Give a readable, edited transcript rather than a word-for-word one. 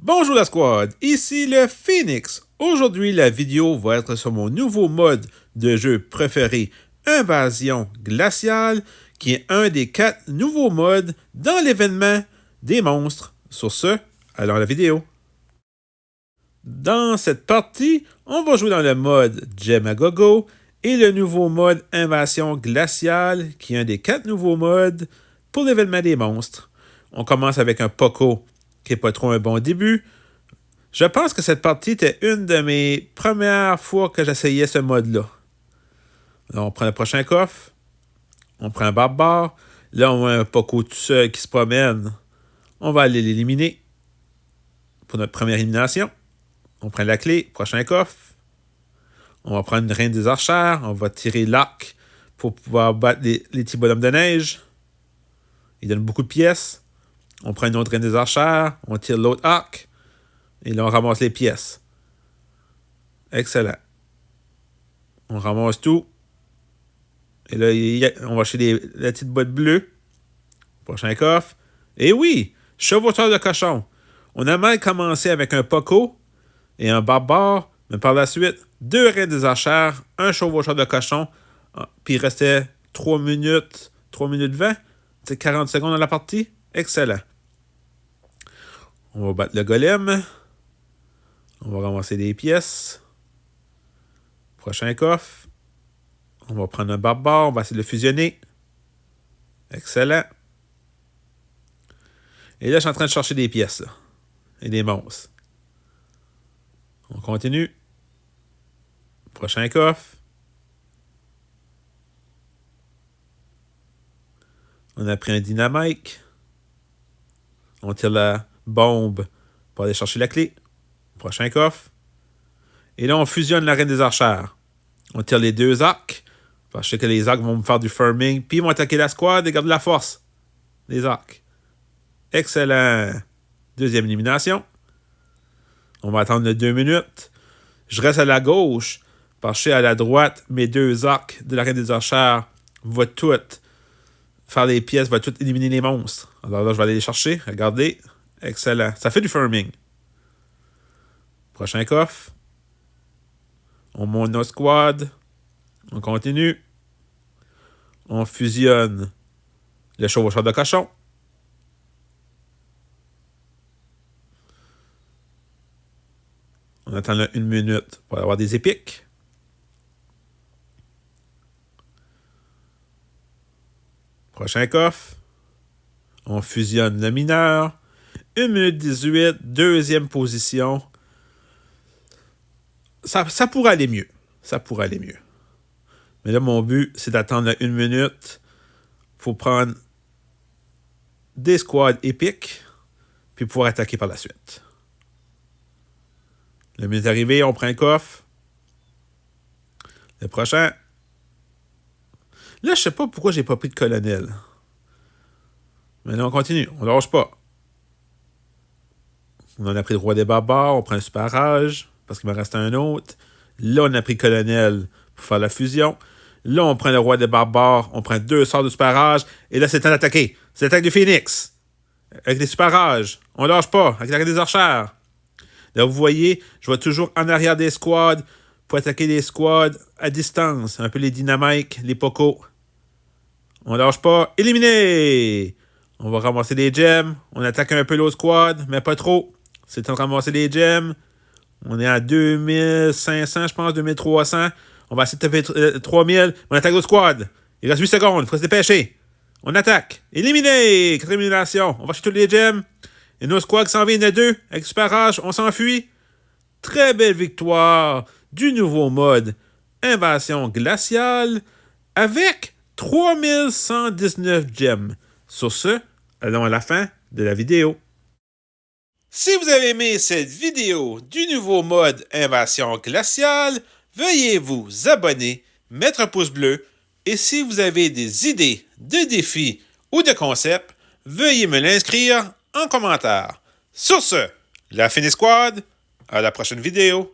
Bonjour la squad, ici le Phoenix. Aujourd'hui, la vidéo va être sur mon nouveau mode de jeu préféré, Invasion Glaciale, qui est un des 4 nouveaux modes dans l'événement des monstres. Sur ce, allons à la vidéo. Dans cette partie, on va jouer dans le mode Gem à Gogo et le nouveau mode Invasion Glaciale, qui est un des 4 nouveaux modes pour l'événement des monstres. On commence avec un Poco qui n'est pas trop un bon début. Je pense que cette partie était une de mes premières fois que j'essayais ce mode-là. Là, on prend le prochain coffre. On prend un barbare. Là, on voit un Poco tout seul qui se promène. On va aller l'éliminer pour notre première élimination. On prend la clé, prochain coffre. On va prendre une reine des archères. On va tirer l'arc pour pouvoir battre les petits bonhommes de neige. Il donne beaucoup de pièces. On prend une autre reine des archères. On tire l'autre arc. Et là, on ramasse les pièces. Excellent. On ramasse tout. Et là, on va acheter la petite boîte bleue. Prochain coffre. Et oui, chevaucheur de cochon. On a mal commencé avec un Poco et un barbare, mais par la suite, 2 reines des archères, un chevaucheur de cochon, puis il restait 3 minutes 20. C'est 40 secondes dans la partie. Excellent. On va battre le golem. On va ramasser des pièces. Prochain coffre. On va prendre un barbare. On va essayer de le fusionner. Excellent. Et là, je suis en train de chercher des pièces. Là. Et des monstres. On continue. Prochain coffre. On a pris un dynamite. On tire la bombe pour aller chercher la clé. Prochain coffre. Et là, on fusionne la reine des archères. On tire les 2 arcs. Parce que je sais que les arcs vont me faire du farming. Puis ils vont attaquer la squad et garder la force. Les arcs. Excellent. Deuxième élimination. On va attendre 2 minutes. Je reste à la gauche. Parce que je sais à la droite, mes 2 arcs de la reine des archères vont toutes faire les pièces, vont toutes éliminer les monstres. Alors là, je vais aller les chercher. Regardez. Excellent. Ça fait du farming. Prochain coffre. On monte nos squads. On continue. On fusionne le chevaucheur de cochon. On attend là 1 minute pour avoir des épiques. Prochain coffre. On fusionne le mineur. 1 minute 18, deuxième position. Ça pourrait aller mieux. Ça pourrait aller mieux. Mais là, mon but, c'est d'attendre 1 minute pour prendre des squads épiques puis pouvoir attaquer par la suite. Le minute arrivé, on prend un coffre. Le prochain. Là, je sais pas pourquoi j'ai pas pris de colonel. Mais là, on continue. On lâche pas. On en a pris le roi des barbares. On prend un super rage parce qu'il m'en reste un autre. Là, on a pris colonel pour faire la fusion. Là, on prend le roi des barbares. On prend 2 sorts de super rage. Et là, c'est temps d'attaquer. C'est l'attaque du Phoenix. Avec des super rages. On lâche pas. Avec la reine des archères. Là, vous voyez, je vais toujours en arrière des squads pour attaquer les squads à distance. Un peu les dynamites, les Poco. On lâche pas. Éliminé! On va ramasser des gems. On attaque un peu l'autre squad, mais pas trop. C'est temps de ramasser des gems. On est à 2500, je pense, 2300. On va essayer de taper 3000. On attaque l'autre squad. Il reste 8 secondes. Il faut se dépêcher. On attaque. Éliminé! 4 éliminations. On va chercher tous les gems. Et nos squads qui s'en viennent à 2. Avec super rage, on s'enfuit. Très belle victoire du nouveau mode Invasion Glaciale avec 3119 gemmes. Sur ce, allons à la fin de la vidéo. Si vous avez aimé cette vidéo du nouveau mode Invasion Glaciale, veuillez vous abonner, mettre un pouce bleu et si vous avez des idées de défis ou de concepts, veuillez me l'inscrire en commentaire. Sur ce, la Phoenix Squad, à la prochaine vidéo.